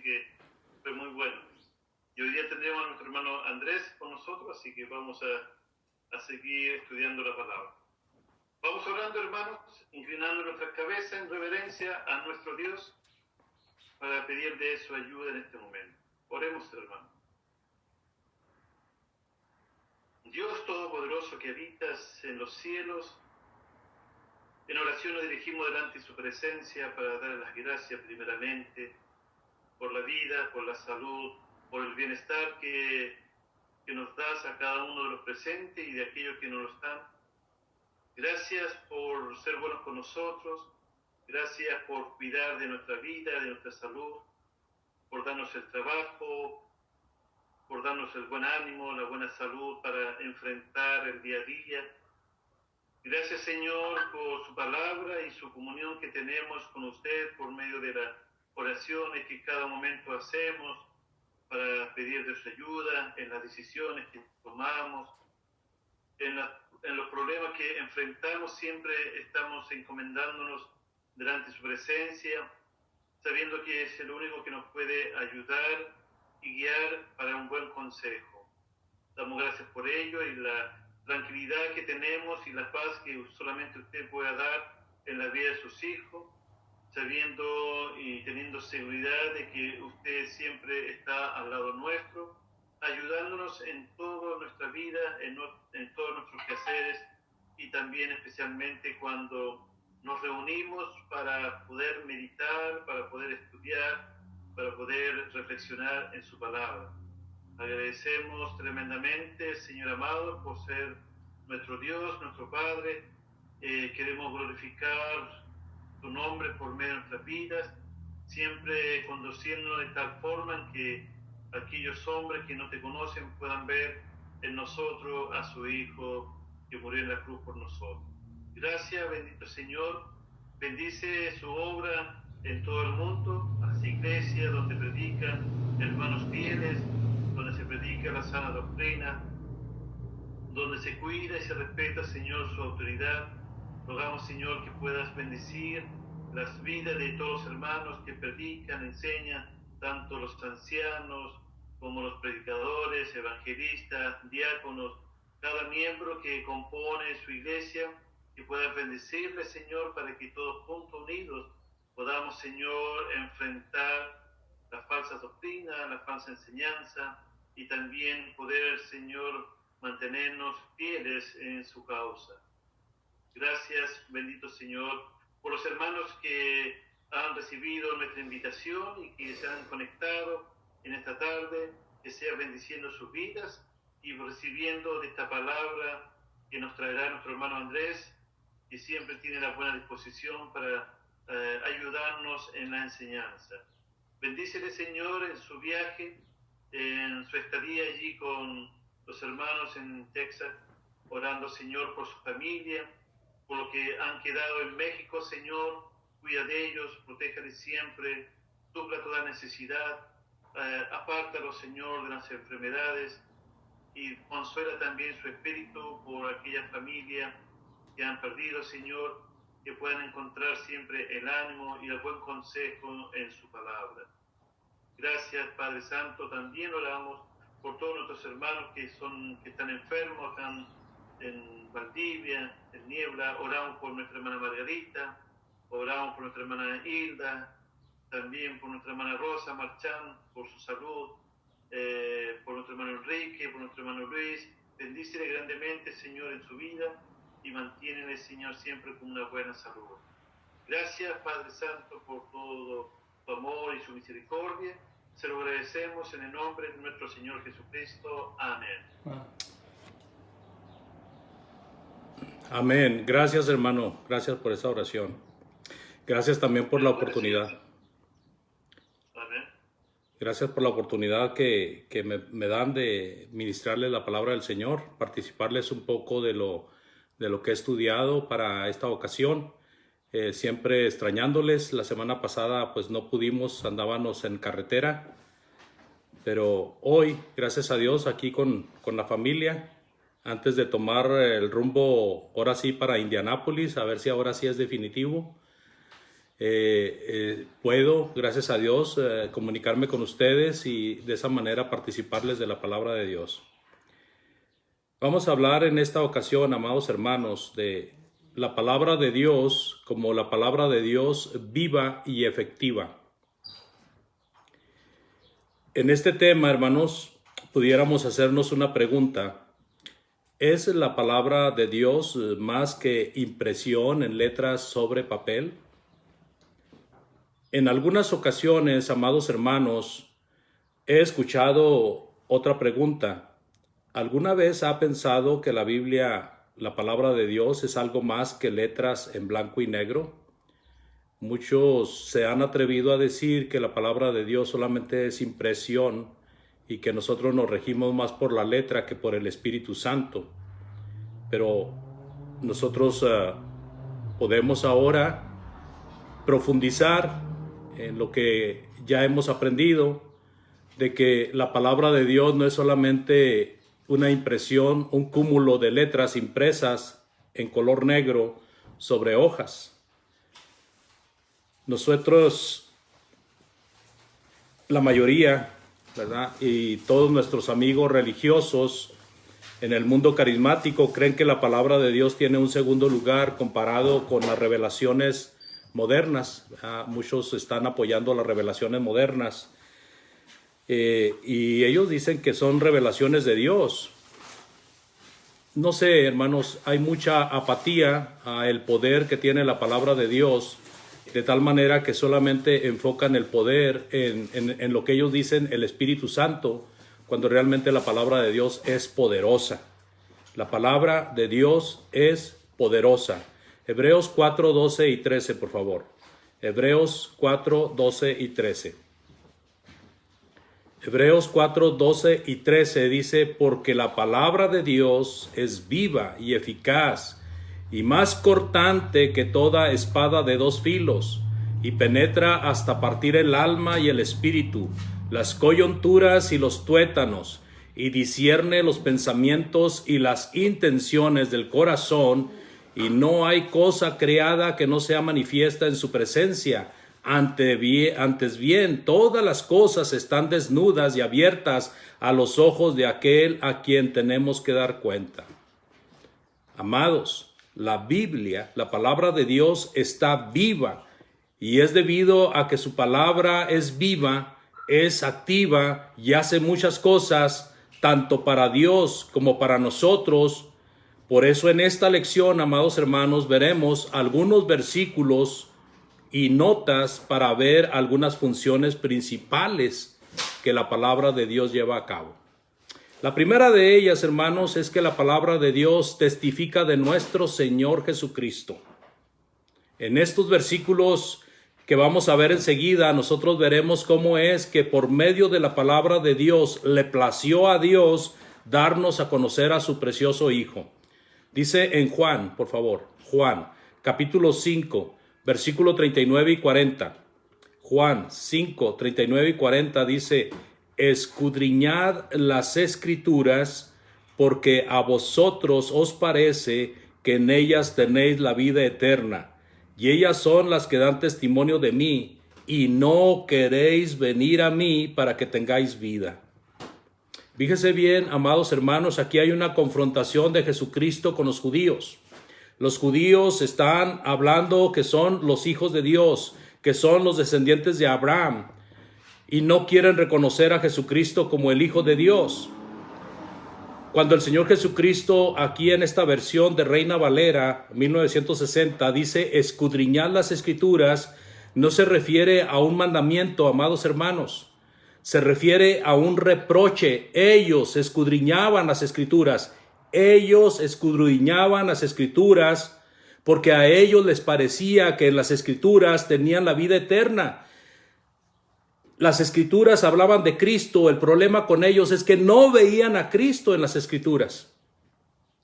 que fue muy bueno. Y hoy día tendremos a nuestro hermano Andrés con nosotros, así que vamos a seguir estudiando la palabra. Vamos orando, hermanos, inclinando nuestra cabeza en reverencia a nuestro Dios para pedirle su ayuda en este momento. Oremos, hermanos. Dios Todopoderoso que habitas en los cielos, en oración nos dirigimos delante de su presencia para dar las gracias primeramente por la vida, por la salud, por el bienestar que nos das a cada uno de los presentes y de aquellos que no lo están. Gracias por ser buenos con nosotros, gracias por cuidar de nuestra vida, de nuestra salud, por darnos el trabajo, por darnos el buen ánimo, la buena salud para enfrentar el día a día. Gracias, Señor, por su palabra y su comunión que tenemos con usted por medio de las oraciones que cada momento hacemos para pedir de su ayuda en las decisiones que tomamos, en los problemas que enfrentamos. Siempre estamos encomendándonos delante de su presencia, sabiendo que es el único que nos puede ayudar y guiar para un buen consejo. Damos gracias por ello y la tranquilidad que tenemos y la paz que solamente usted pueda dar en la vida de sus hijos, sabiendo y teniendo seguridad de que usted siempre está al lado nuestro, ayudándonos en toda nuestra vida, en todos nuestros quehaceres y también especialmente cuando nos reunimos para poder meditar, para poder estudiar, para poder reflexionar en su palabra. Agradecemos tremendamente, Señor amado, por ser nuestro Dios, nuestro Padre. Queremos glorificar tu nombre por medio de nuestras vidas, siempre conduciéndonos de tal forma en que aquellos hombres que no te conocen puedan ver en nosotros a su Hijo que murió en la cruz por nosotros. Gracias, bendito Señor. Bendice su obra en todo el mundo, a las iglesias donde predican hermanos fieles, donde se predica la sana doctrina, donde se cuida y se respeta, Señor, su autoridad. Rogamos, Señor, que puedas bendecir las vidas de todos los hermanos que predican, enseñan, tanto los ancianos como los predicadores, evangelistas, diáconos, cada miembro que compone su iglesia, que puedas bendecirles, Señor, para que todos juntos, unidos, podamos, Señor, enfrentar las falsas doctrinas, la falsa enseñanza y también poder, Señor, mantenernos fieles en su causa. Gracias, bendito Señor, por los hermanos que han recibido nuestra invitación y que se han conectado en esta tarde, que sea bendiciendo sus vidas y recibiendo de esta palabra que nos traerá nuestro hermano Andrés, que siempre tiene la buena disposición para ayudarnos en la enseñanza. Bendícele, Señor, en su viaje, en su estadía allí con los hermanos en Texas, orando, Señor, por su familia, por lo que han quedado en México, Señor. Cuida de ellos, protéjales siempre, supla toda necesidad, apártalos, Señor, de las enfermedades y consuela también su espíritu por aquella familia que han perdido, Señor, que puedan encontrar siempre el ánimo y el buen consejo en su palabra. Gracias, Padre Santo. También oramos por todos nuestros hermanos que están enfermos, están en Valdivia, en Niebla. Oramos por nuestra hermana Margarita, oramos por nuestra hermana Hilda, también por nuestra hermana Rosa Marchán, por su salud, por nuestro hermano Enrique, por nuestro hermano Luis. Bendícele grandemente, Señor, en su vida y mantiénele, Señor, siempre con una buena salud. Gracias, Padre Santo, por todo tu amor y su misericordia. Se lo agradecemos en el nombre de nuestro Señor Jesucristo. Amén. Amén. Gracias, hermano. Gracias por esa oración. Gracias también por la oportunidad. Amén. Gracias por la oportunidad que me dan de ministrarles la palabra del Señor, participarles un poco de lo que he estudiado para esta ocasión. Siempre extrañándoles. La semana pasada pues no pudimos, andábamos en carretera, pero hoy, gracias a Dios, aquí con la familia, antes de tomar el rumbo ahora sí para Indianápolis, a ver si ahora sí es definitivo. puedo, gracias a Dios, comunicarme con ustedes y de esa manera participarles de la palabra de Dios. Vamos a hablar en esta ocasión, amados hermanos, de la palabra de Dios como la palabra de Dios viva y efectiva. En este tema, hermanos, pudiéramos hacernos una pregunta. ¿Es la palabra de Dios más que impresión en letras sobre papel? En algunas ocasiones, amados hermanos, he escuchado otra pregunta. ¿Alguna vez ha pensado que la Biblia, la palabra de Dios, es algo más que letras en blanco y negro? Muchos se han atrevido a decir que la palabra de Dios solamente es impresión y que nosotros nos regimos más por la letra que por el Espíritu Santo. Pero nosotros podemos ahora profundizar en lo que ya hemos aprendido, de que la palabra de Dios no es solamente una impresión, un cúmulo de letras impresas en color negro sobre hojas. Nosotros, la mayoría, ¿verdad? Y todos nuestros amigos religiosos en el mundo carismático creen que la palabra de Dios tiene un segundo lugar comparado con las revelaciones modernas. Muchos están apoyando las revelaciones modernas. Y ellos dicen que son revelaciones de Dios. No sé, hermanos, hay mucha apatía al poder que tiene la palabra de Dios, de tal manera que solamente enfocan el poder en lo que ellos dicen el Espíritu Santo, cuando realmente la palabra de Dios es poderosa. La palabra de Dios es poderosa. Hebreos 4, 12 y 13, por favor. Hebreos 4, 12 y 13. Hebreos 4, 12 y 13 dice, porque la palabra de Dios es viva y eficaz y más cortante que toda espada de dos filos y penetra hasta partir el alma y el espíritu, las coyunturas y los tuétanos, y discierne los pensamientos y las intenciones del corazón, y no hay cosa creada que no sea manifiesta en su presencia. Antes bien, todas las cosas están desnudas y abiertas a los ojos de aquel a quien tenemos que dar cuenta. Amados, la Biblia, la palabra de Dios, está viva, y es debido a que su palabra es viva, es activa y hace muchas cosas, tanto para Dios como para nosotros. Por eso en esta lección, amados hermanos, veremos algunos versículos y notas para ver algunas funciones principales que la palabra de Dios lleva a cabo. La primera de ellas, hermanos, es que la palabra de Dios testifica de nuestro Señor Jesucristo. En estos versículos que vamos a ver enseguida, nosotros veremos cómo es que por medio de la palabra de Dios le plació a Dios darnos a conocer a su precioso Hijo. Dice en Juan, por favor, Juan, capítulo 5, versículo 39 y 40. Juan 5, 39 y 40 dice, escudriñad las Escrituras, porque a vosotros os parece que en ellas tenéis la vida eterna, y ellas son las que dan testimonio de mí, y no queréis venir a mí para que tengáis vida. Fíjese bien, amados hermanos, aquí hay una confrontación de Jesucristo con los judíos. Los judíos están hablando que son los hijos de Dios, que son los descendientes de Abraham, y no quieren reconocer a Jesucristo como el Hijo de Dios. Cuando el Señor Jesucristo, aquí en esta versión de Reina Valera 1960, dice escudriñad las Escrituras, no se refiere a un mandamiento, amados hermanos. Se refiere a un reproche. Ellos escudriñaban las Escrituras. Ellos escudriñaban las Escrituras porque a ellos les parecía que en las Escrituras tenían la vida eterna. Las Escrituras hablaban de Cristo. El problema con ellos es que no veían a Cristo en las Escrituras.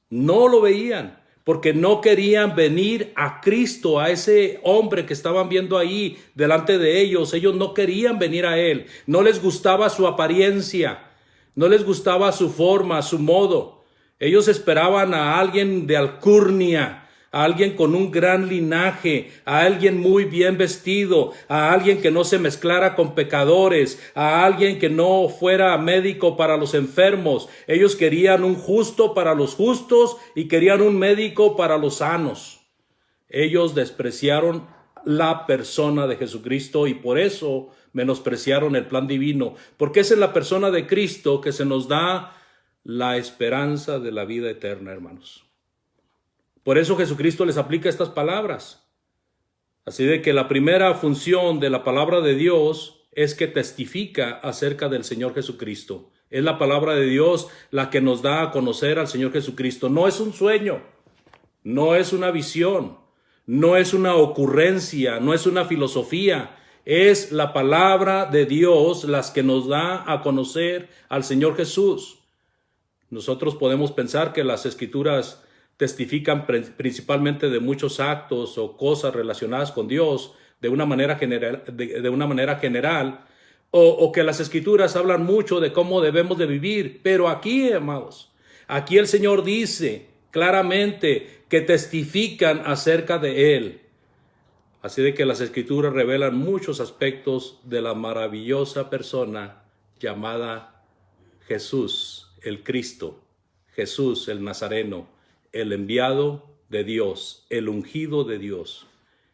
No lo veían porque no querían venir a Cristo, a ese hombre que estaban viendo ahí delante de ellos. Ellos no querían venir a Él. No les gustaba su apariencia. No les gustaba su forma, su modo. Ellos esperaban a alguien de alcurnia, a alguien con un gran linaje, a alguien muy bien vestido, a alguien que no se mezclara con pecadores, a alguien que no fuera médico para los enfermos. Ellos querían un justo para los justos y querían un médico para los sanos. Ellos despreciaron la persona de Jesucristo y por eso menospreciaron el plan divino, porque es en la persona de Cristo que se nos da la esperanza de la vida eterna, hermanos. Por eso Jesucristo les aplica estas palabras. Así de que la primera función de la palabra de Dios es que testifica acerca del Señor Jesucristo. Es la palabra de Dios la que nos da a conocer al Señor Jesucristo. No es un sueño, no es una visión, no es una ocurrencia, no es una filosofía. Es la palabra de Dios las que nos da a conocer al Señor Jesús. Nosotros podemos pensar que las Escrituras testifican principalmente de muchos actos o cosas relacionadas con Dios de una manera general, o que las Escrituras hablan mucho de cómo debemos de vivir. Pero aquí, amados, aquí el Señor dice claramente que testifican acerca de Él. Así de que las Escrituras revelan muchos aspectos de la maravillosa persona llamada Jesús, el Cristo, Jesús, el Nazareno, el enviado de Dios, el ungido de Dios.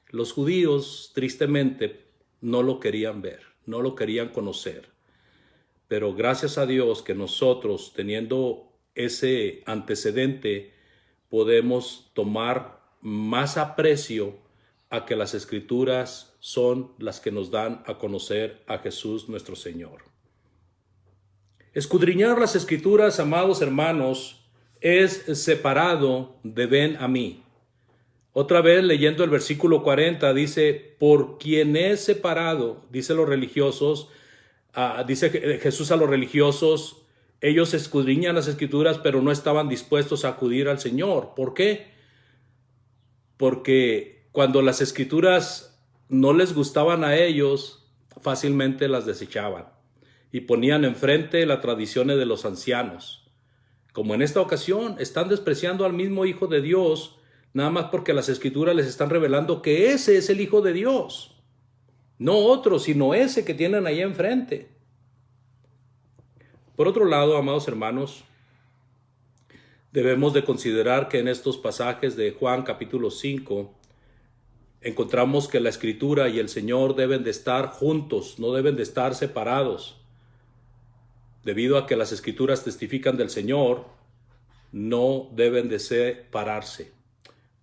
Los judíos, tristemente, no lo querían ver, no lo querían conocer. Pero gracias a Dios que nosotros, teniendo ese antecedente, podemos tomar más aprecio a que las Escrituras son las que nos dan a conocer a Jesús nuestro Señor. Escudriñar las Escrituras, amados hermanos, es separado de ven a mí. Otra vez leyendo el versículo 40 dice, por quien es separado, dice los religiosos, dice Jesús a los religiosos, ellos escudriñan las Escrituras pero no estaban dispuestos a acudir al Señor. ¿Por qué? Porque cuando las Escrituras no les gustaban a ellos, fácilmente las desechaban y ponían enfrente las tradiciones de los ancianos. Como en esta ocasión, están despreciando al mismo Hijo de Dios, nada más porque las Escrituras les están revelando que ese es el Hijo de Dios. No otro, sino ese que tienen ahí enfrente. Por otro lado, amados hermanos, debemos de considerar que en estos pasajes de Juan capítulo 5, encontramos que la Escritura y el Señor deben de estar juntos, no deben de estar separados. Debido a que las Escrituras testifican del Señor, no deben de separarse.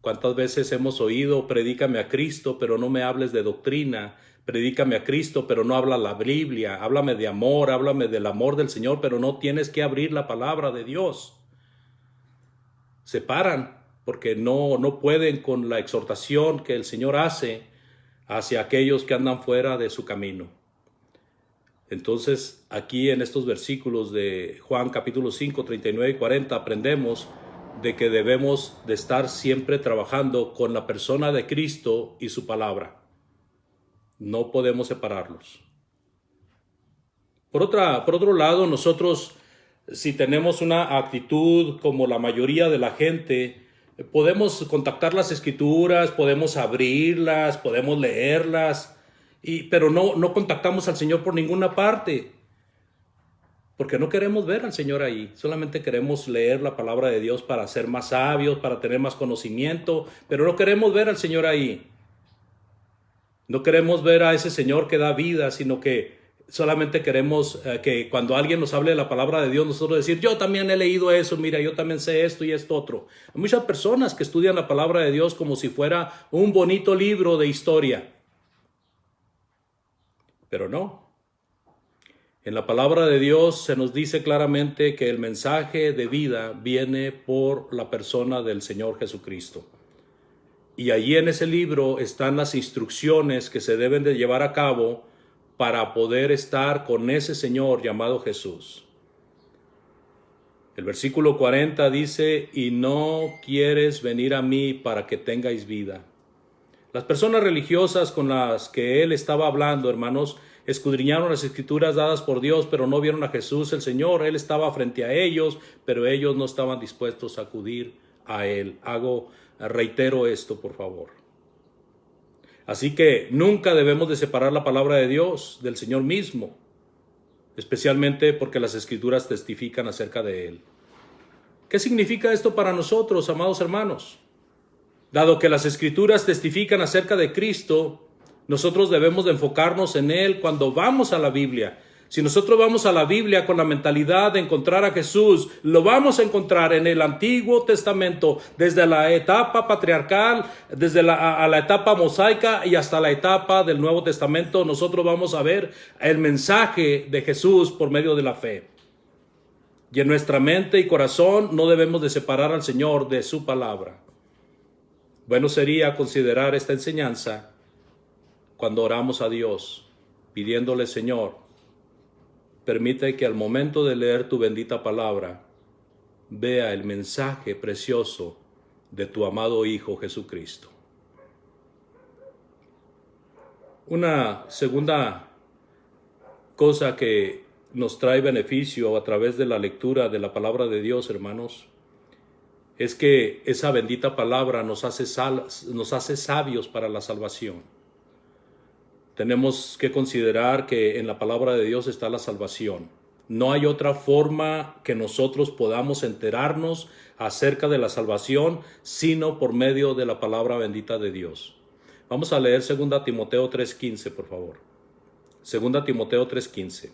¿Cuántas veces hemos oído, predícame a Cristo, pero no me hables de doctrina? Predícame a Cristo, pero no habla la Biblia. Háblame de amor, háblame del amor del Señor, pero no tienes que abrir la palabra de Dios. Separan porque no pueden con la exhortación que el Señor hace hacia aquellos que andan fuera de su camino. Entonces, aquí en estos versículos de Juan capítulo 5, 39 y 40, aprendemos de que debemos de estar siempre trabajando con la persona de Cristo y su palabra. No podemos separarlos. Por otro lado, nosotros, si tenemos una actitud como la mayoría de la gente, podemos contactar las Escrituras, podemos abrirlas, podemos leerlas, pero no contactamos al Señor por ninguna parte, porque no queremos ver al Señor ahí. Solamente queremos leer la palabra de Dios para ser más sabios, para tener más conocimiento, pero no queremos ver al Señor ahí. No queremos ver a ese Señor que da vida, sino que solamente queremos que cuando alguien nos hable de la palabra de Dios, nosotros decir, yo también he leído eso, mira, yo también sé esto y esto otro. Hay muchas personas que estudian la palabra de Dios como si fuera un bonito libro de historia. Pero no. En la palabra de Dios se nos dice claramente que el mensaje de vida viene por la persona del Señor Jesucristo. Y allí en ese libro están las instrucciones que se deben de llevar a cabo para poder estar con ese Señor llamado Jesús. El versículo 40 dice, y no quieres venir a mí para que tengáis vida. Las personas religiosas con las que él estaba hablando, hermanos, escudriñaron las Escrituras dadas por Dios, pero no vieron a Jesús el Señor. Él estaba frente a ellos, pero ellos no estaban dispuestos a acudir a Él. Reitero esto, por favor. Así que nunca debemos de separar la palabra de Dios del Señor mismo, especialmente porque las Escrituras testifican acerca de Él. ¿Qué significa esto para nosotros, amados hermanos? Dado que las Escrituras testifican acerca de Cristo, nosotros debemos de enfocarnos en Él cuando vamos a la Biblia. Si nosotros vamos a la Biblia con la mentalidad de encontrar a Jesús, lo vamos a encontrar en el Antiguo Testamento, desde la etapa patriarcal, desde la etapa mosaica y hasta la etapa del Nuevo Testamento. Nosotros vamos a ver el mensaje de Jesús por medio de la fe. Y en nuestra mente y corazón no debemos de separar al Señor de su palabra. Bueno sería considerar esta enseñanza cuando oramos a Dios, pidiéndole: Señor, permite que al momento de leer tu bendita palabra, vea el mensaje precioso de tu amado Hijo Jesucristo. Una segunda cosa que nos trae beneficio a través de la lectura de la palabra de Dios, hermanos, es que esa bendita palabra nos hace sabios para la salvación. Tenemos que considerar que en la palabra de Dios está la salvación. No hay otra forma que nosotros podamos enterarnos acerca de la salvación sino por medio de la palabra bendita de Dios. Vamos a leer 2 Timoteo 3:15, por favor. 2 Timoteo 3:15.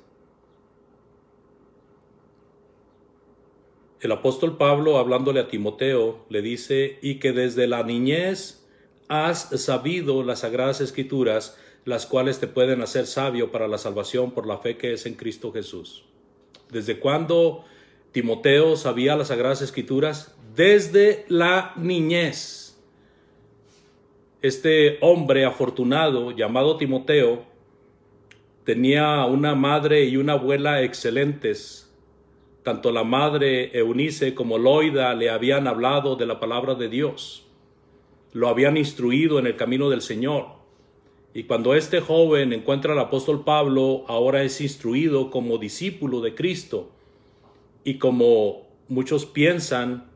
El apóstol Pablo, hablándole a Timoteo, le dice: y que desde la niñez has sabido las sagradas escrituras, las cuales te pueden hacer sabio para la salvación por la fe que es en Cristo Jesús. ¿Desde cuándo Timoteo sabía las sagradas escrituras? Desde la niñez. Este hombre afortunado llamado Timoteo tenía una madre y una abuela excelentes. Tanto la madre Eunice como Loida le habían hablado de la palabra de Dios. Lo habían instruido en el camino del Señor. Y cuando este joven encuentra al apóstol Pablo, ahora es instruido como discípulo de Cristo. Y como muchos piensan,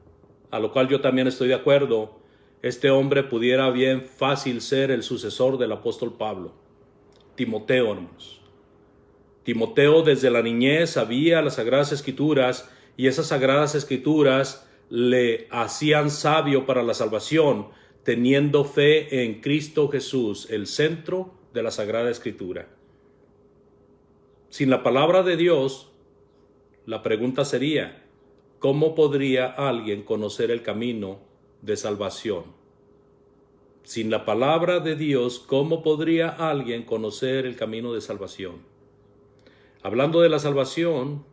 a lo cual yo también estoy de acuerdo, este hombre pudiera bien fácil ser el sucesor del apóstol Pablo. Timoteo, hermanos. Timoteo desde la niñez sabía las sagradas escrituras y esas sagradas escrituras le hacían sabio para la salvación, teniendo fe en Cristo Jesús, el centro de la Sagrada Escritura. Sin la palabra de Dios, la pregunta sería: ¿cómo podría alguien conocer el camino de salvación? Sin la palabra de Dios, ¿cómo podría alguien conocer el camino de salvación? Hablando de la salvación,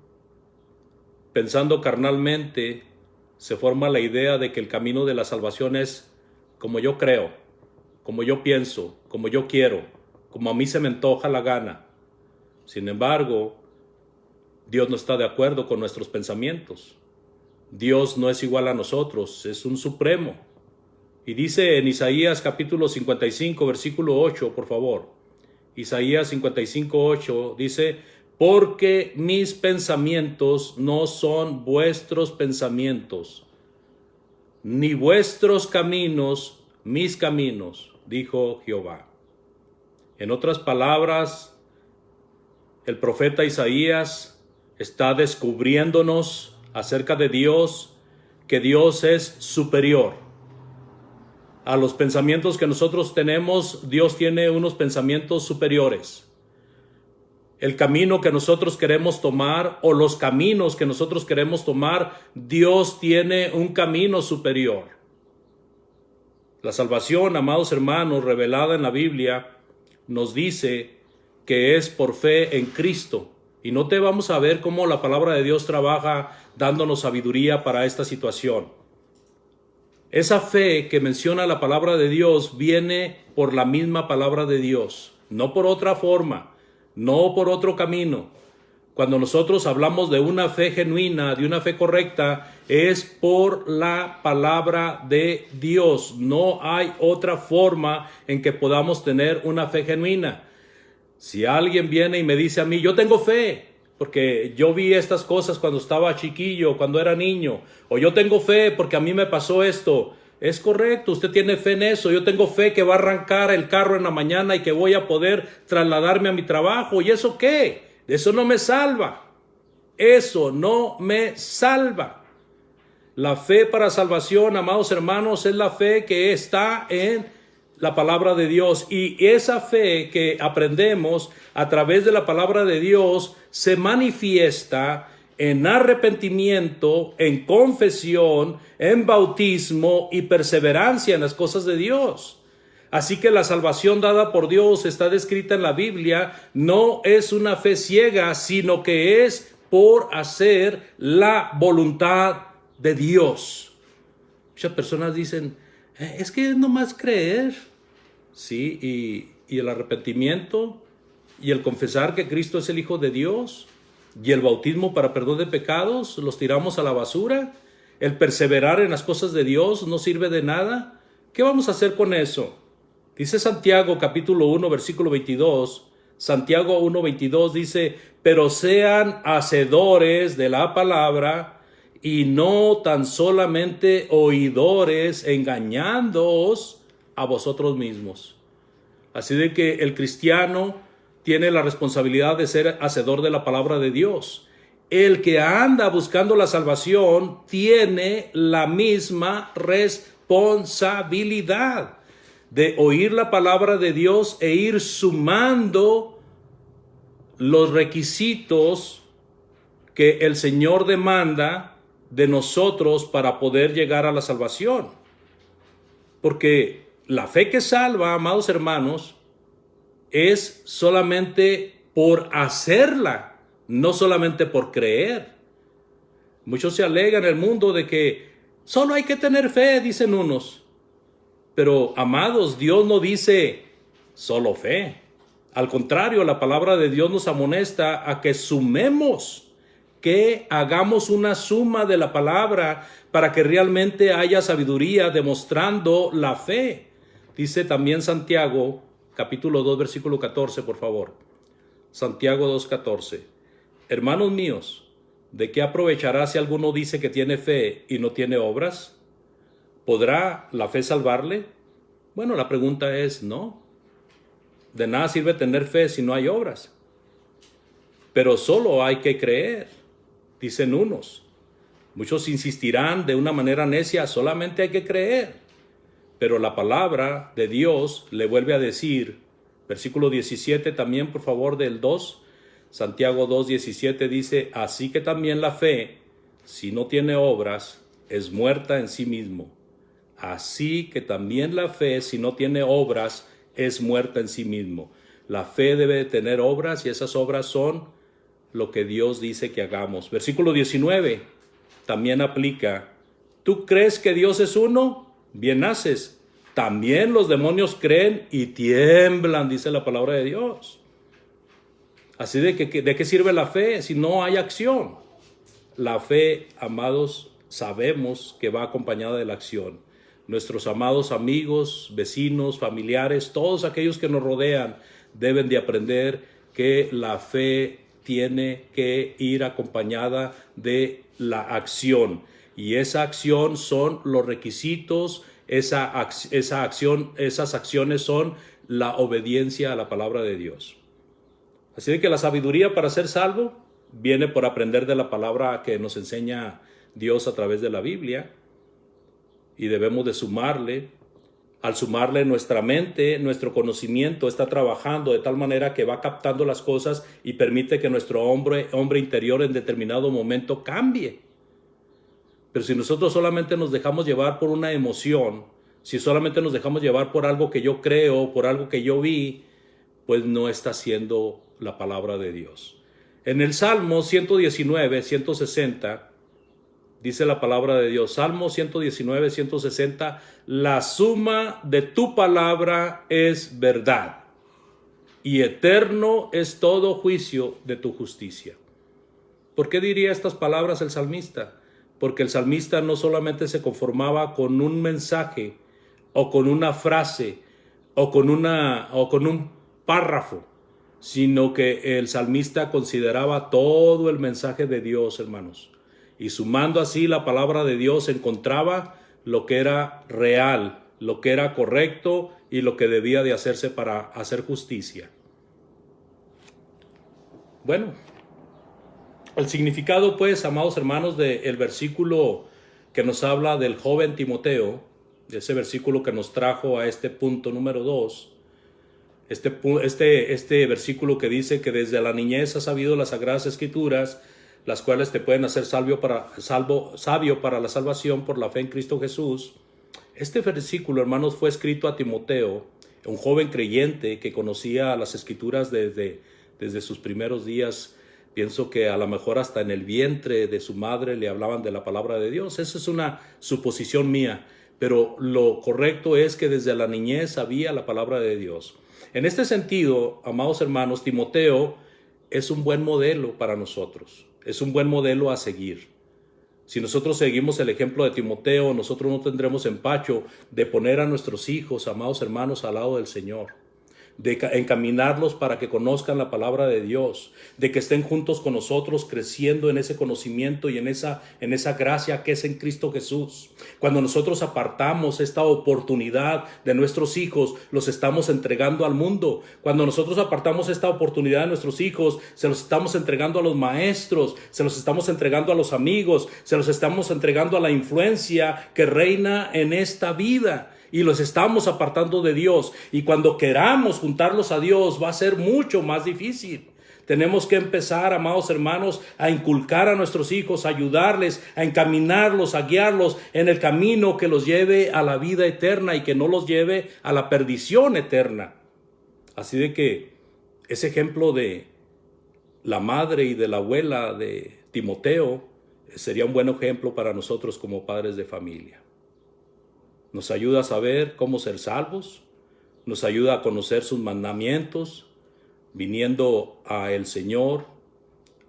pensando carnalmente, se forma la idea de que el camino de la salvación es como yo creo, como yo pienso, como yo quiero, como a mí se me antoja la gana. Sin embargo, Dios no está de acuerdo con nuestros pensamientos. Dios no es igual a nosotros, es un supremo. Y dice en Isaías capítulo 55, versículo 8, por favor. Isaías 55, 8 dice: porque mis pensamientos no son vuestros pensamientos, ni vuestros caminos mis caminos, dijo Jehová. En otras palabras, el profeta Isaías está descubriéndonos acerca de Dios, que Dios es superior a los pensamientos que nosotros tenemos. Dios tiene unos pensamientos superiores. El camino que nosotros queremos tomar o los caminos que nosotros queremos tomar, Dios tiene un camino superior. La salvación, amados hermanos, revelada en la Biblia, nos dice que es por fe en Cristo. Y no te vamos a ver cómo la palabra de Dios trabaja dándonos sabiduría para esta situación. Esa fe que menciona la palabra de Dios viene por la misma palabra de Dios, no por otra forma, no por otro camino. Cuando nosotros hablamos de una fe genuina, de una fe correcta, es por la palabra de Dios. No hay otra forma en que podamos tener una fe genuina. Si alguien viene y me dice a mí: yo tengo fe, porque yo vi estas cosas cuando estaba chiquillo, cuando era niño, o yo tengo fe porque a mí me pasó esto. Es correcto, usted tiene fe en eso. Yo tengo fe que va a arrancar el carro en la mañana y que voy a poder trasladarme a mi trabajo. ¿Y eso qué? Eso no me salva. Eso no me salva. La fe para salvación, amados hermanos, es la fe que está en la palabra de Dios. Y esa fe que aprendemos a través de la palabra de Dios se manifiesta en arrepentimiento, en confesión, en bautismo y perseverancia en las cosas de Dios. Así que la salvación dada por Dios está descrita en la Biblia, no es una fe ciega, sino que es por hacer la voluntad de Dios. Muchas personas dicen, es que es nomás creer. Sí, y el arrepentimiento y el confesar que Cristo es el Hijo de Dios y el bautismo para perdón de pecados, los tiramos a la basura. El perseverar en las cosas de Dios no sirve de nada. ¿Qué vamos a hacer con eso? Dice Santiago capítulo 1 versículo 22. Santiago 1:22 dice, pero sean hacedores de la palabra y no tan solamente oidores, engañándoos a vosotros mismos. Así de que el cristiano tiene la responsabilidad de ser hacedor de la palabra de Dios. El que anda buscando la salvación tiene la misma responsabilidad de oír la palabra de Dios e ir sumando los requisitos que el Señor demanda de nosotros para poder llegar a la salvación. Porque la fe que salva, amados hermanos, es solamente por hacerla, no solamente por creer. Muchos se alegan en el mundo de que solo hay que tener fe, dicen unos. Pero, amados, Dios no dice solo fe. Al contrario, la palabra de Dios nos amonesta a que sumemos, que hagamos una suma de la palabra para que realmente haya sabiduría demostrando la fe. Dice también Santiago, capítulo 2, versículo 14, por favor. Santiago 2:14. Hermanos míos, ¿de qué aprovechará si alguno dice que tiene fe y no tiene obras? ¿Podrá la fe salvarle? Bueno, la pregunta es no. De nada sirve tener fe si no hay obras. Pero solo hay que creer, dicen unos. Muchos insistirán de una manera necia, solamente hay que creer. Pero la palabra de Dios le vuelve a decir, versículo 17 también, por favor, del 2, Santiago 2:17 dice, así que también la fe, si no tiene obras, es muerta en sí mismo. Así que también la fe, si no tiene obras, es muerta en sí mismo. La fe debe de tener obras y esas obras son lo que Dios dice que hagamos. Versículo 19 también aplica. ¿Tú crees que Dios es uno? Bien haces. También los demonios creen y tiemblan, dice la palabra de Dios. Así ¿de qué sirve la fe si no hay acción? La fe, amados, sabemos que va acompañada de la acción. Nuestros amados amigos, vecinos, familiares, todos aquellos que nos rodean deben de aprender que la fe tiene que ir acompañada de la acción. Y esa acción son los requisitos, esas acciones son la obediencia a la palabra de Dios. Así de que la sabiduría para ser salvo viene por aprender de la palabra que nos enseña Dios a través de la Biblia. Y debemos de sumarle. Al sumarle nuestra mente, nuestro conocimiento está trabajando de tal manera que va captando las cosas y permite que nuestro hombre interior en determinado momento cambie. Pero si nosotros solamente nos dejamos llevar por una emoción, si solamente nos dejamos llevar por algo que yo creo, por algo que yo vi, pues no está siendo la palabra de Dios. En el Salmo 119, 160, dice la palabra de Dios, Salmo 119, 160, la suma de tu palabra es verdad, y eterno es todo juicio de tu justicia. ¿Por qué diría estas palabras el salmista? Porque el salmista no solamente se conformaba con un mensaje, o con una frase, o con un párrafo, sino que el salmista consideraba todo el mensaje de Dios, hermanos. Y sumando así la palabra de Dios, encontraba lo que era real, lo que era correcto y lo que debía de hacerse para hacer justicia. Bueno, el significado, pues, amados hermanos, del versículo que nos habla del joven Timoteo, ese versículo que nos trajo a este punto número 2, este versículo que dice que desde la niñez has sabido las sagradas escrituras, las cuales te pueden hacer sabio para la salvación por la fe en Cristo Jesús. Este versículo, hermanos, fue escrito a Timoteo, un joven creyente que conocía las escrituras desde sus primeros días. Pienso que a lo mejor hasta en el vientre de su madre le hablaban de la palabra de Dios. Esa es una suposición mía, pero lo correcto es que desde la niñez sabía la palabra de Dios. En este sentido, amados hermanos, Timoteo es un buen modelo para nosotros, es un buen modelo a seguir. Si nosotros seguimos el ejemplo de Timoteo, nosotros no tendremos empacho de poner a nuestros hijos, amados hermanos, al lado del Señor, de encaminarlos para que conozcan la palabra de Dios, de que estén juntos con nosotros creciendo en ese conocimiento y en esa gracia que es en Cristo Jesús. Cuando nosotros apartamos esta oportunidad de nuestros hijos, los estamos entregando al mundo. Cuando nosotros apartamos esta oportunidad de nuestros hijos, se los estamos entregando a los maestros, se los estamos entregando a los amigos, se los estamos entregando a la influencia que reina en esta vida. Y los estamos apartando de Dios. Y cuando queramos juntarlos a Dios va a ser mucho más difícil. Tenemos que empezar, amados hermanos, a inculcar a nuestros hijos, a ayudarles, a encaminarlos, a guiarlos en el camino que los lleve a la vida eterna y que no los lleve a la perdición eterna. Así de que ese ejemplo de la madre y de la abuela de Timoteo sería un buen ejemplo para nosotros como padres de familia. Nos ayuda a saber cómo ser salvos, nos ayuda a conocer sus mandamientos, viniendo a el Señor,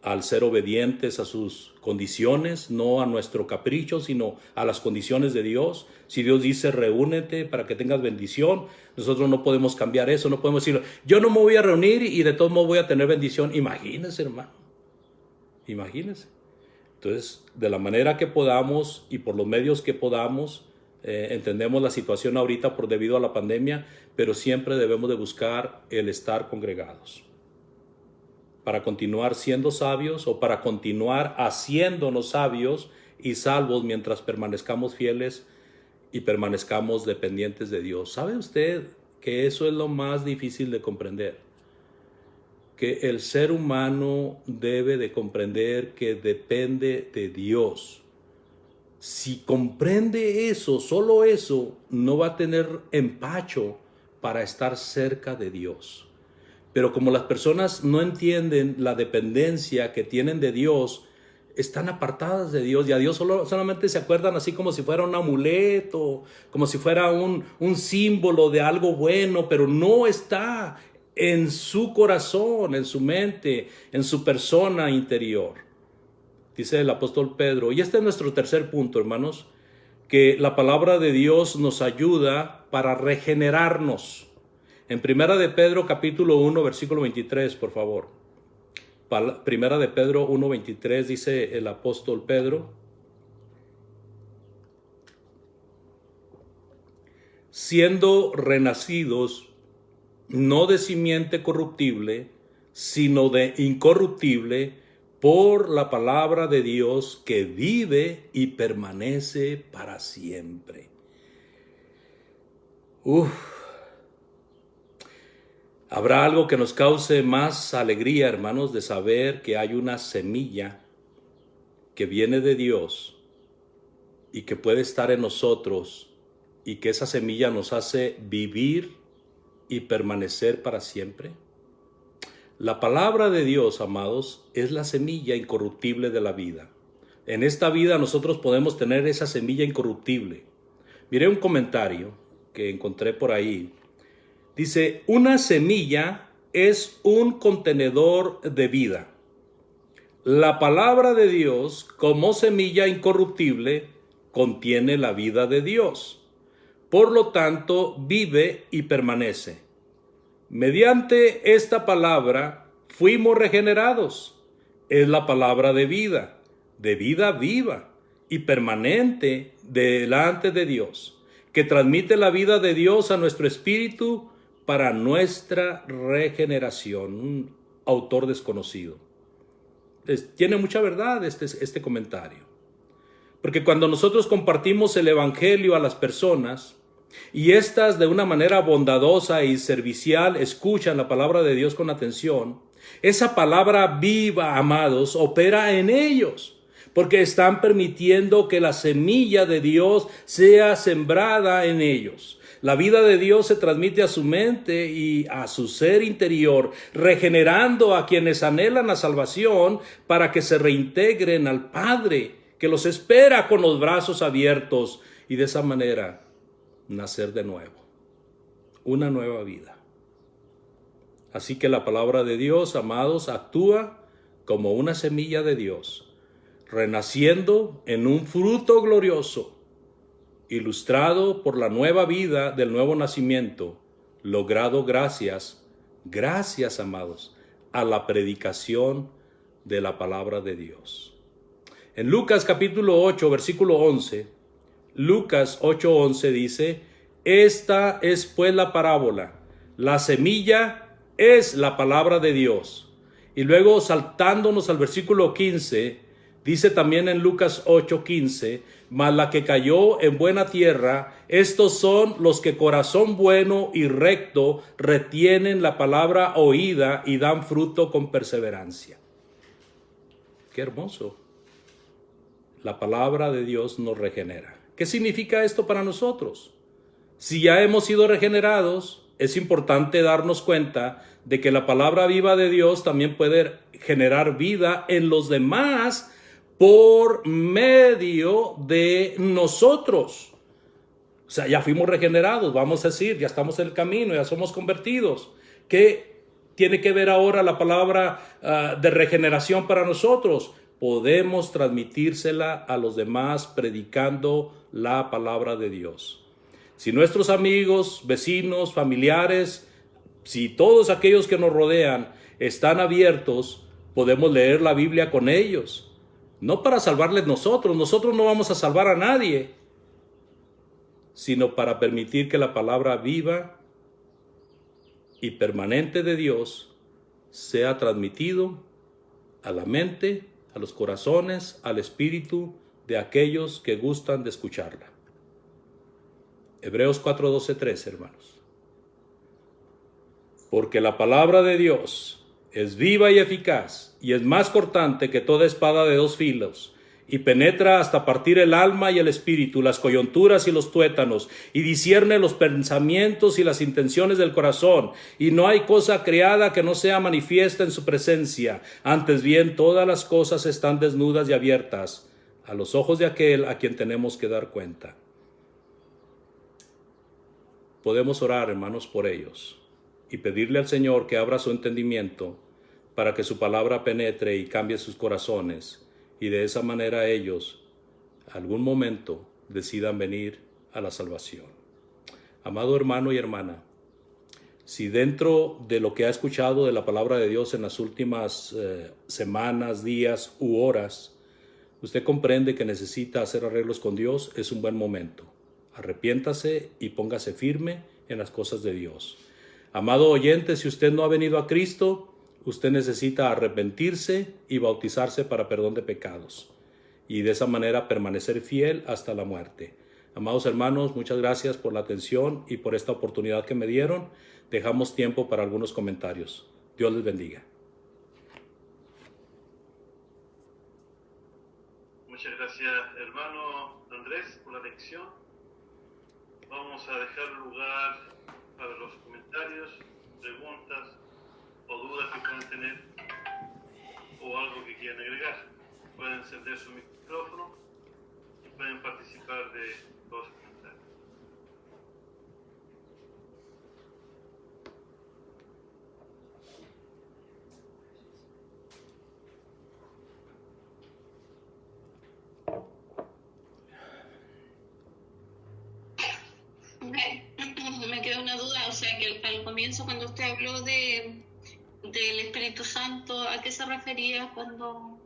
al ser obedientes a sus condiciones, no a nuestro capricho, sino a las condiciones de Dios. Si Dios dice, reúnete para que tengas bendición, nosotros no podemos cambiar eso, no podemos decir, yo no me voy a reunir y de todos modos voy a tener bendición. Imagínense, hermano, imagínense. Entonces, de la manera que podamos y por los medios que podamos, entendemos la situación ahorita debido a la pandemia, pero siempre debemos de buscar el estar congregados para continuar siendo sabios o para continuar haciéndonos sabios y salvos mientras permanezcamos fieles y permanezcamos dependientes de Dios. ¿Sabe usted que eso es lo más difícil de comprender? Que el ser humano debe de comprender que depende de Dios. Si comprende eso, solo eso, no va a tener empacho para estar cerca de Dios. Pero como las personas no entienden la dependencia que tienen de Dios, están apartadas de Dios y a Dios solamente se acuerdan así como si fuera un amuleto, como si fuera un símbolo de algo bueno, pero no está en su corazón, en su mente, en su persona interior. Dice el apóstol Pedro, y este es nuestro tercer punto, hermanos, que la palabra de Dios nos ayuda para regenerarnos. En Primera de Pedro, capítulo 1, versículo 23, por favor. Primera de Pedro 1, 23, dice el apóstol Pedro, siendo renacidos, no de simiente corruptible, sino de incorruptible, por la palabra de Dios que vive y permanece para siempre. Habrá algo que nos cause más alegría, hermanos, de saber que hay una semilla que viene de Dios y que puede estar en nosotros y que esa semilla nos hace vivir y permanecer para siempre. La palabra de Dios, amados, es la semilla incorruptible de la vida. En esta vida nosotros podemos tener esa semilla incorruptible. Miré un comentario que encontré por ahí. Dice, una semilla es un contenedor de vida. La palabra de Dios, como semilla incorruptible, contiene la vida de Dios. Por lo tanto, vive y permanece. Mediante esta palabra fuimos regenerados. Es la palabra de vida viva y permanente delante de Dios, que transmite la vida de Dios a nuestro espíritu para nuestra regeneración. Un autor desconocido. Tiene mucha verdad este comentario. Porque cuando nosotros compartimos el evangelio a las personas y éstas de una manera bondadosa y servicial escuchan la palabra de Dios con atención, esa palabra viva, amados, opera en ellos. Porque están permitiendo que la semilla de Dios sea sembrada en ellos. La vida de Dios se transmite a su mente y a su ser interior, regenerando a quienes anhelan la salvación para que se reintegren al Padre, que los espera con los brazos abiertos y de esa manera nacer de nuevo. Una nueva vida. Así que la palabra de Dios, amados, actúa como una semilla de Dios, renaciendo en un fruto glorioso, ilustrado por la nueva vida del nuevo nacimiento, logrado gracias, amados, a la predicación de la palabra de Dios. En Lucas capítulo 8, versículo 11, Lucas 8:11 dice, esta es pues la parábola, la semilla es la palabra de Dios. Y luego saltándonos al versículo 15, dice también en Lucas 8:15, mas la que cayó en buena tierra, estos son los que corazón bueno y recto retienen la palabra oída y dan fruto con perseverancia. Qué hermoso. La palabra de Dios nos regenera. ¿Qué significa esto para nosotros? Si ya hemos sido regenerados, es importante darnos cuenta de que la palabra viva de Dios también puede generar vida en los demás por medio de nosotros. O sea, ya fuimos regenerados, vamos a decir, ya estamos en el camino, ya somos convertidos. ¿Qué tiene que ver ahora la palabra de regeneración para nosotros? Podemos transmitírsela a los demás predicando la palabra de Dios. Si nuestros amigos, vecinos, familiares, si todos aquellos que nos rodean están abiertos, podemos leer la Biblia con ellos. No para salvarles nosotros no vamos a salvar a nadie, sino para permitir que la palabra viva y permanente de Dios sea transmitido a la mente, a los corazones, al espíritu de aquellos que gustan de escucharla. Hebreos 4:12-13, hermanos. Porque la palabra de Dios es viva y eficaz, y es más cortante que toda espada de dos filos, y penetra hasta partir el alma y el espíritu, las coyunturas y los tuétanos, y discierne los pensamientos y las intenciones del corazón, y no hay cosa creada que no sea manifiesta en su presencia. Antes bien, todas las cosas están desnudas y abiertas a los ojos de aquel a quien tenemos que dar cuenta. Podemos orar, hermanos, por ellos y pedirle al Señor que abra su entendimiento para que su palabra penetre y cambie sus corazones, y de esa manera ellos, algún momento, decidan venir a la salvación. Amado hermano y hermana, si dentro de lo que ha escuchado de la palabra de Dios en las últimas semanas, días u horas, usted comprende que necesita hacer arreglos con Dios, es un buen momento. Arrepiéntase y póngase firme en las cosas de Dios. Amado oyente, si usted no ha venido a Cristo, usted necesita arrepentirse y bautizarse para perdón de pecados, y de esa manera permanecer fiel hasta la muerte. Amados hermanos, muchas gracias por la atención y por esta oportunidad que me dieron. Dejamos tiempo para algunos comentarios. Dios les bendiga. Muchas gracias, hermano Andrés, por la lección. Vamos a dejar lugar para los comentarios, preguntas o dudas que puedan tener o algo que quieran agregar. Pueden encender su micrófono y pueden participar de los comentarios. Me queda una duda, o sea que al comienzo cuando usted habló del Espíritu Santo, ¿a qué se refería cuando...?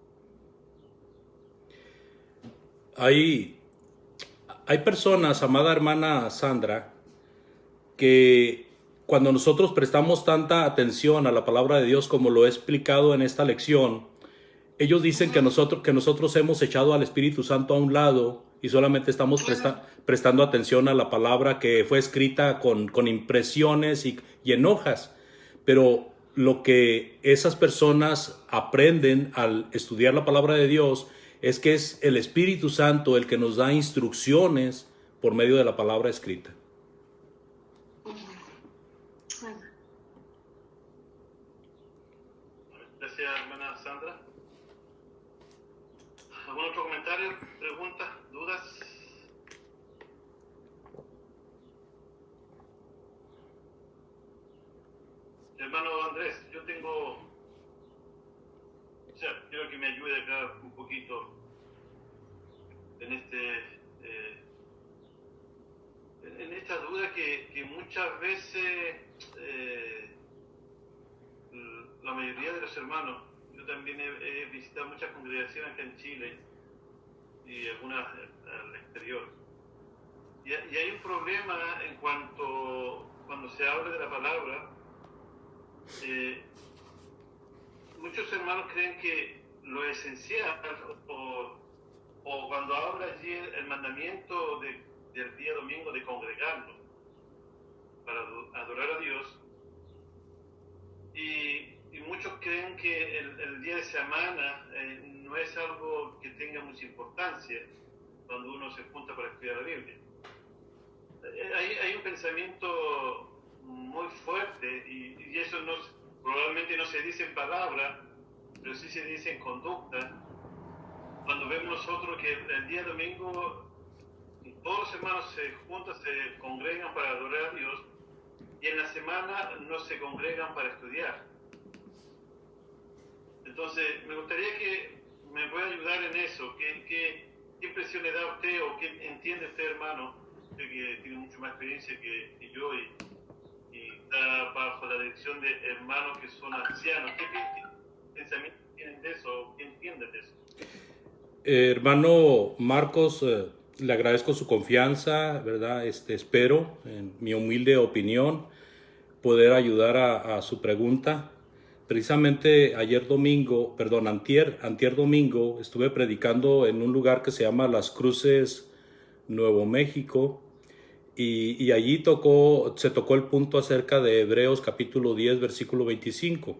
Hay personas, amada hermana Sandra, que cuando nosotros prestamos tanta atención a la palabra de Dios como lo he explicado en esta lección, ellos dicen que nosotros hemos echado al Espíritu Santo a un lado y solamente estamos prestando atención a la palabra que fue escrita con impresiones y en hojas. Pero lo que esas personas aprenden al estudiar la palabra de Dios es que es el Espíritu Santo el que nos da instrucciones por medio de la palabra escrita. Gracias, hermana Sandra. ¿Algún otro comentario, preguntas, dudas? Hermano Andrés, yo tengo... quiero que me ayude acá un poquito en esta duda que muchas veces la mayoría de los hermanos, yo también he visitado muchas congregaciones acá en Chile y algunas al exterior, y hay un problema en cuando se habla de la palabra. Muchos hermanos creen que lo esencial o cuando habla allí el mandamiento del día domingo de congregarnos para adorar a Dios, y muchos creen que el día de semana no es algo que tenga mucha importancia cuando uno se junta para estudiar la Biblia. Hay un pensamiento muy fuerte y eso probablemente no se dice en palabra, pero sí se dice en conducta. Cuando vemos nosotros que el día domingo todos los hermanos se juntan, se congregan para adorar a Dios, y en la semana no se congregan para estudiar. Entonces, me gustaría que me pueda ayudar en eso. ¿Qué impresión le da a usted o qué entiende usted, hermano? Usted que tiene mucho más experiencia que yo y está bajo la dirección de hermanos que son ancianos. ¿Qué pensamiento tienen de eso? ¿Qué entienden de eso? Hermano Marcos, le agradezco su confianza, ¿verdad? Espero, en mi humilde opinión, poder ayudar a su pregunta. Precisamente antier domingo, estuve predicando en un lugar que se llama Las Cruces, Nuevo México, y allí se tocó el punto acerca de Hebreos capítulo 10, versículo 25.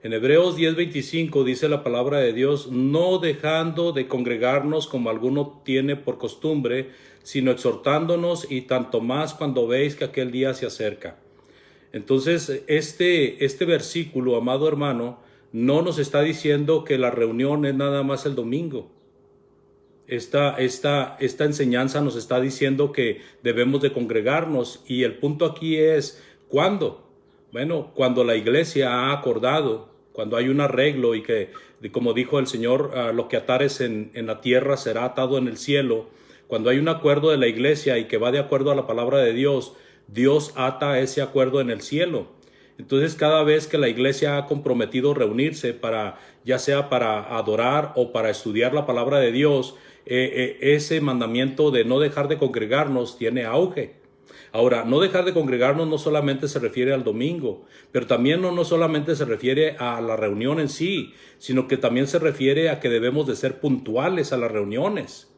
En Hebreos 10:25 dice la palabra de Dios: no dejando de congregarnos como alguno tiene por costumbre, sino exhortándonos, y tanto más cuando veis que aquel día se acerca. Entonces, este versículo, amado hermano, no nos está diciendo que la reunión es nada más el domingo. Esta enseñanza nos está diciendo que debemos de congregarnos, y el punto aquí es ¿cuándo? Bueno, cuando la iglesia ha acordado, cuando hay un arreglo y que, como dijo el Señor, lo que atares en la tierra será atado en el cielo. Cuando hay un acuerdo de la iglesia y que va de acuerdo a la palabra de Dios, Dios ata ese acuerdo en el cielo. Entonces, cada vez que la iglesia ha comprometido reunirse ya sea para adorar o para estudiar la palabra de Dios, ese mandamiento de no dejar de congregarnos tiene auge. Ahora, no dejar de congregarnos no solamente se refiere al domingo, pero también no solamente se refiere a la reunión en sí, sino que también se refiere a que debemos de ser puntuales a las reuniones.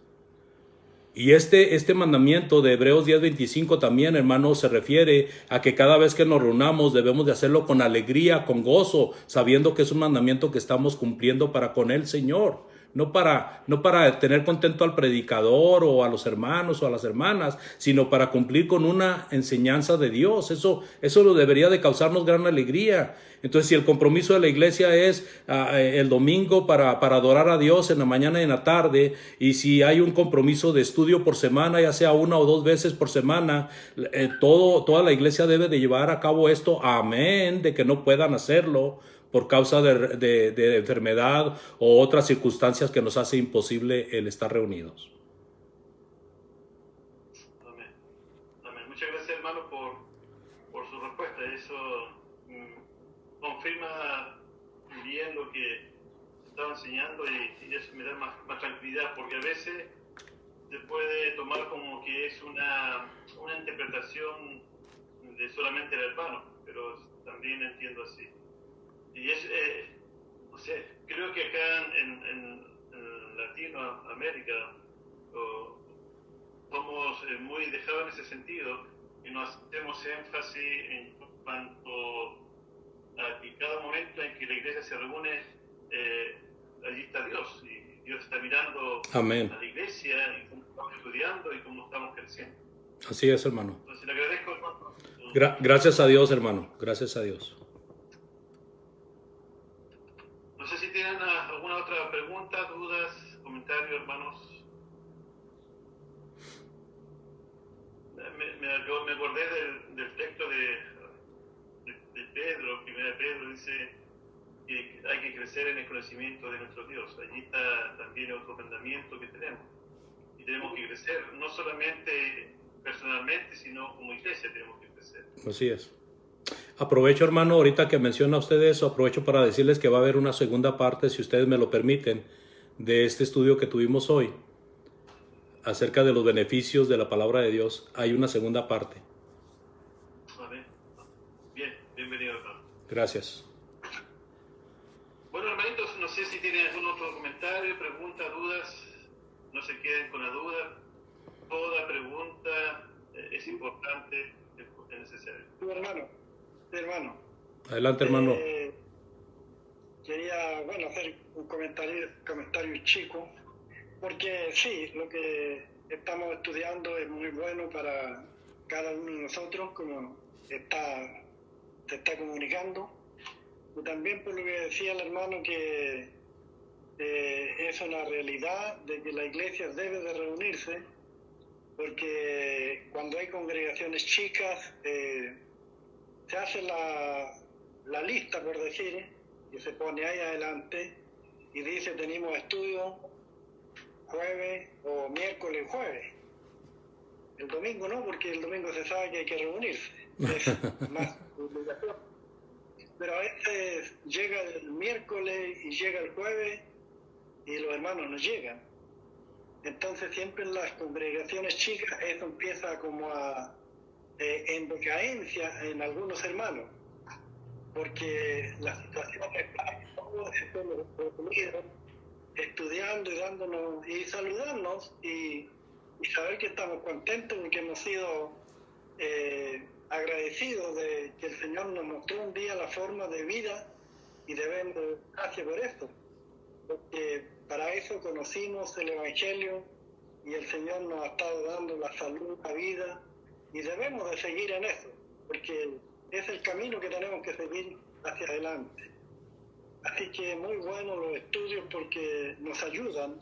Y este mandamiento de Hebreos 10:25 también, hermano, se refiere a que cada vez que nos reunamos debemos de hacerlo con alegría, con gozo, sabiendo que es un mandamiento que estamos cumpliendo para con el Señor. No para tener contento al predicador o a los hermanos o a las hermanas, sino para cumplir con una enseñanza de Dios. Eso lo debería de causarnos gran alegría. Entonces, si el compromiso de la iglesia es el domingo para adorar a Dios en la mañana y en la tarde, y si hay un compromiso de estudio por semana, ya sea 1 o 2 veces por semana, toda la iglesia debe de llevar a cabo esto, amén, de que no puedan hacerlo por causa de enfermedad o otras circunstancias que nos hace imposible el estar reunidos. Amén. Amén. Muchas gracias, hermano, por su confirma bien lo que estaba enseñando y eso me da más tranquilidad, porque a veces se puede tomar como que es una interpretación de solamente el hermano, pero también entiendo así. Y es, o sea, creo que acá en Latinoamérica somos muy dejados en ese sentido y nos hacemos énfasis en cuanto a que cada momento en que la iglesia se reúne, allí está Dios, y Dios está mirando Amén. a la iglesia y cómo estamos estudiando y cómo estamos creciendo. Así es, hermano. Entonces le agradezco, hermano. Gracias a Dios, hermano. Gracias a Dios. No sé si tienen alguna otra pregunta, dudas, comentarios, hermanos. Me acordé del texto de Pedro, 1 Pedro, dice que hay que crecer en el conocimiento de nuestro Dios. Allí está también otro mandamiento que tenemos. Y tenemos que crecer, no solamente personalmente, sino como iglesia tenemos que crecer. Así es. Aprovecho, hermano, ahorita que menciona usted eso, aprovecho para decirles que va a haber una segunda parte, si ustedes me lo permiten, de este estudio que tuvimos hoy, acerca de los beneficios de la palabra de Dios. Hay una segunda parte. Amén. Bien, bienvenido, hermano. Gracias. Bueno, hermanitos, no sé si tienen algún otro comentario, pregunta, dudas. No se queden con la duda. Toda pregunta es importante, es necesaria. Hermano. Adelante, hermano. Quería, hacer un comentario chico, porque sí, lo que estamos estudiando es muy bueno para cada uno de nosotros, como se está comunicando. Y también por lo que decía el hermano, que es una realidad de que la iglesia debe de reunirse, porque cuando hay congregaciones chicas, se hace la lista, por decir, y se pone ahí adelante y dice tenemos estudio jueves o miércoles jueves. El domingo no, porque el domingo se sabe que hay que reunirse, es más obligación. Pero a veces llega el miércoles y llega el jueves y los hermanos no llegan. Entonces siempre en las congregaciones chicas eso empieza como en decadencia en algunos hermanos, porque la situación es para que todos estemos reunidos, estudiando y dándonos y saludarnos y saber que estamos contentos porque hemos sido agradecidos de que el Señor nos mostró un día la forma de vida y debemos dar gracias por esto, porque para eso conocimos el Evangelio y el Señor nos ha estado dando la salud, la vida, y debemos de seguir en eso, porque es el camino que tenemos que seguir hacia adelante. Así que muy buenos los estudios porque nos ayudan,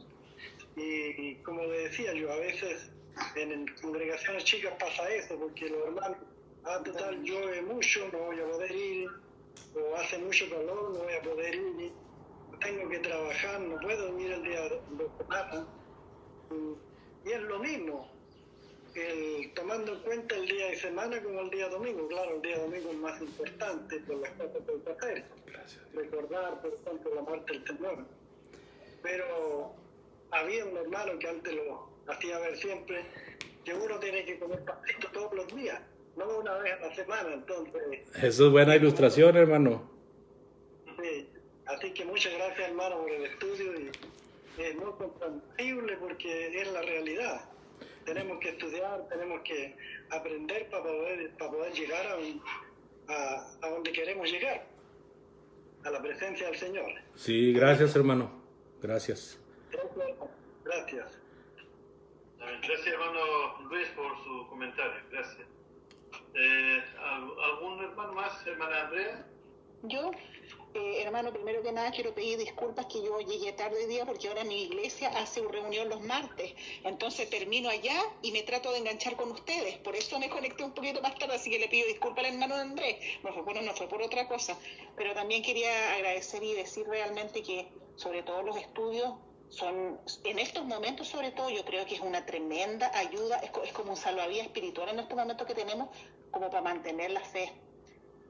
y como le decía yo, a veces en congregaciones chicas pasa eso, porque los hermanos, total, llueve mucho, no voy a poder ir, o hace mucho calor, no voy a poder ir, tengo que trabajar, no puedo ir el día de semana. Y es lo mismo, tomando en cuenta el día de semana como el día domingo. Claro, el día domingo es más importante por las cosas que hay que hacer. Recordar, por ejemplo, la muerte del Señor. Pero había un hermano que antes lo hacía ver siempre, que uno tiene que comer pasito todos los días, no una vez a la semana. Entonces, eso es buena ilustración, hermano. Sí, así que muchas gracias, hermano, por el estudio, y es muy comprensible porque es la realidad. Tenemos que estudiar, tenemos que aprender para poder llegar a donde queremos llegar, a la presencia del Señor. Sí, gracias, hermano. Gracias. Gracias. Gracias, hermano Luis, por su comentario. Gracias. ¿Algún hermano más, hermana Andrea? Yo, hermano, primero que nada quiero pedir disculpas que yo llegué tarde hoy día porque ahora mi iglesia hace una reunión los martes, entonces termino allá y me trato de enganchar con ustedes, por eso me conecté un poquito más tarde, así que le pido disculpas al hermano Andrés, no fue por otra cosa, pero también quería agradecer y decir realmente que sobre todo los estudios son, en estos momentos sobre todo, yo creo que es una tremenda ayuda, es como un salvavidas espiritual en estos momentos que tenemos como para mantener la fe.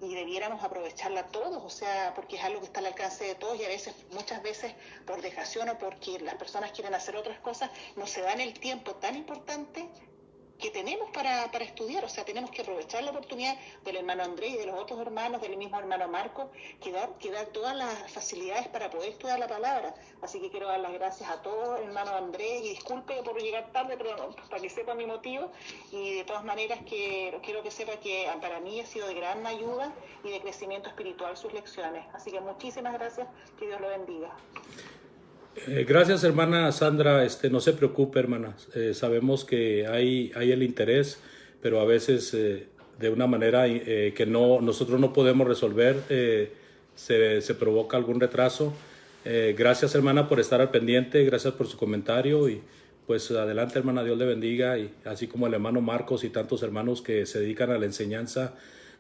y debiéramos aprovecharla todos, o sea, porque es algo que está al alcance de todos y a veces, muchas veces, por dejación o porque las personas quieren hacer otras cosas, no se dan el tiempo tan importante que tenemos para estudiar, o sea, tenemos que aprovechar la oportunidad del hermano Andrés y de los otros hermanos, del mismo hermano Marco, que dar todas las facilidades para poder estudiar la palabra. Así que quiero dar las gracias a todos, hermano Andrés, y disculpe por llegar tarde, pero no, para que sepa mi motivo, y de todas maneras que quiero que sepa que para mí ha sido de gran ayuda y de crecimiento espiritual sus lecciones. Así que muchísimas gracias, que Dios lo bendiga. Gracias, hermana Sandra. No se preocupe, hermana. Sabemos que hay el interés, pero a veces de una manera que nosotros no podemos resolver, se provoca algún retraso. Gracias, hermana, por estar al pendiente. Gracias por su comentario y pues adelante, hermana. Dios le bendiga, y así como el hermano Marcos y tantos hermanos que se dedican a la enseñanza,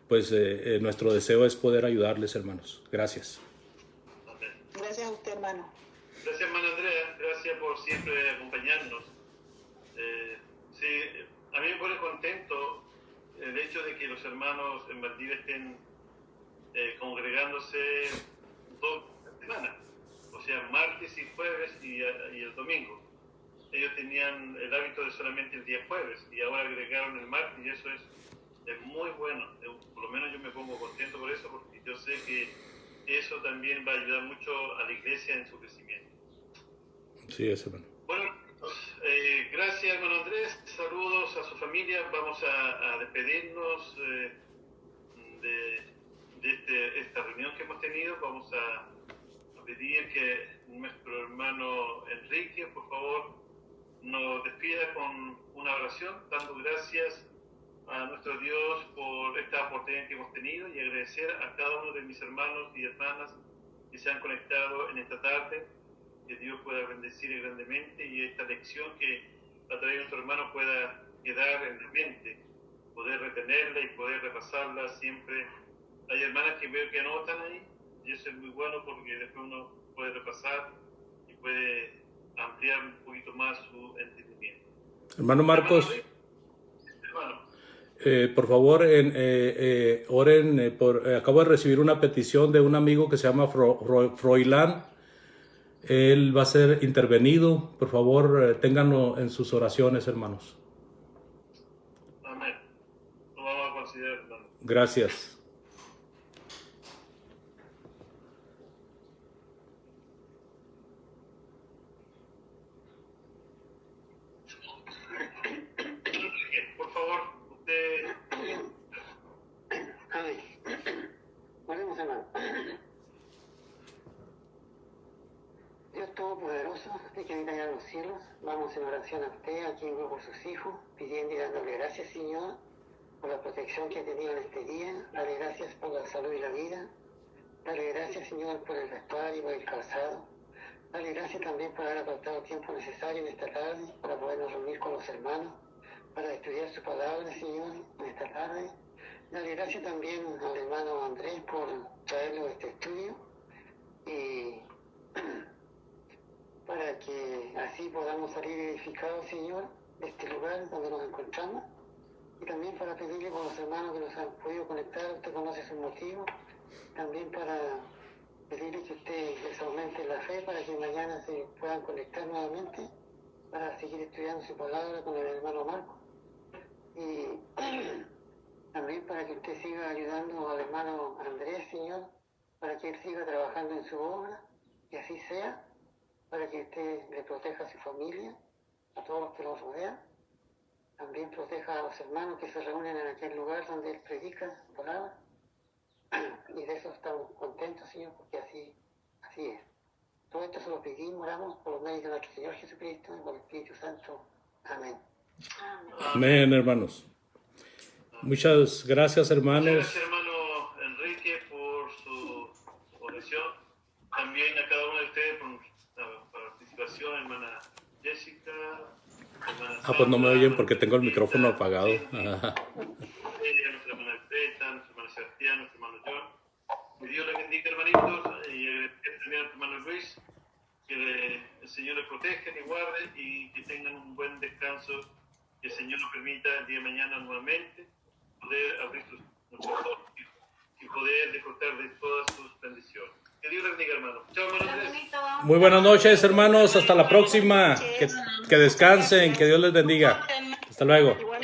pues nuestro deseo es poder ayudarles, hermanos. Gracias. Gracias a usted, hermano. Gracias, hermano Andrea, gracias por siempre acompañarnos. Sí, a mí me pone contento el hecho de que los hermanos en Valdivia estén congregándose 2 semanas, o sea, martes y jueves y el domingo. Ellos tenían el hábito de solamente el día jueves y ahora agregaron el martes y eso es muy bueno. Por lo menos yo me pongo contento por eso, porque yo sé que eso también va a ayudar mucho a la iglesia en su crecimiento. Sí, es, hermano. Bueno, gracias, hermano Andrés. Saludos a su familia. Vamos a despedirnos de esta reunión que hemos tenido. Vamos a pedir que nuestro hermano Enrique, por favor, nos despida con una oración, dando gracias a nuestro Dios por esta oportunidad que hemos tenido y agradecer a cada uno de mis hermanos y hermanas que se han conectado en esta tarde. Que Dios pueda bendecir grandemente y esta lección que a través de nuestro hermano pueda quedar en la mente, poder retenerla y poder repasarla siempre. Hay hermanas que veo que no están ahí y eso es muy bueno porque después uno puede repasar y puede ampliar un poquito más su entendimiento. Hermano Marcos, hermano. Por favor, oren. Acabo de recibir una petición de un amigo que se llama Froilán. Él va a ser intervenido. Por favor, ténganlo en sus oraciones, hermanos. Amén. Lo vamos a considerar, hermano. Gracias. Por favor, usted... Amén. Oremos, hermano. Dios Todopoderoso, de que habita allá en los cielos, vamos en oración a usted, a quien por sus hijos, pidiendo y dándole gracias, Señor, por la protección que ha tenido en este día. Dale gracias por la salud y la vida. Dale gracias, Señor, por el vestuario y por el calzado. Dale gracias también por haber apartado el tiempo necesario en esta tarde para podernos reunir con los hermanos, para estudiar su palabra, Señor, en esta tarde. Dale gracias también al hermano Andrés por traerlo a este estudio y para que así podamos salir edificados, Señor, de este lugar donde nos encontramos, y también para pedirle por los hermanos que nos han podido conectar. Usted conoce sus motivos, también para pedirle que usted les aumente la fe para que mañana se puedan conectar nuevamente para seguir estudiando su palabra con el hermano Marco, y también para que usted siga ayudando al hermano Andrés, Señor, para que él siga trabajando en su obra, y así sea, para que usted le proteja a su familia, a todos los que los rodean. También proteja a los hermanos que se reúnen en aquel lugar donde él predica su palabra. Y de eso estamos contentos, Señor, porque así es. Todo esto se lo pedimos, oramos por los medios de nuestro Señor Jesucristo y por el Espíritu Santo. Amén. Amén, hermanos. Muchas gracias, hermanos. Gracias, hermano Enrique, por su oración. También a cada uno de ustedes por la participación, hermana Jessica. Pues no me oyen porque tengo el micrófono apagado. Nuestra hermana Greta, nuestro hermano Sebastián, nuestro hermano John. Que Dios les bendiga, hermanitos, y también a nuestro hermano Luis. Que el Señor les proteja y guarde y que tengan un buen descanso. Que el Señor nos permita el día de mañana nuevamente poder abrir nuestros ojos y poder disfrutar de todas sus bendiciones. Que Dios les bendiga, hermano. Chao, hermanos. Muy buenas noches, hermanos. Hasta la próxima. Que descansen. Que Dios les bendiga. Hasta luego. Igual.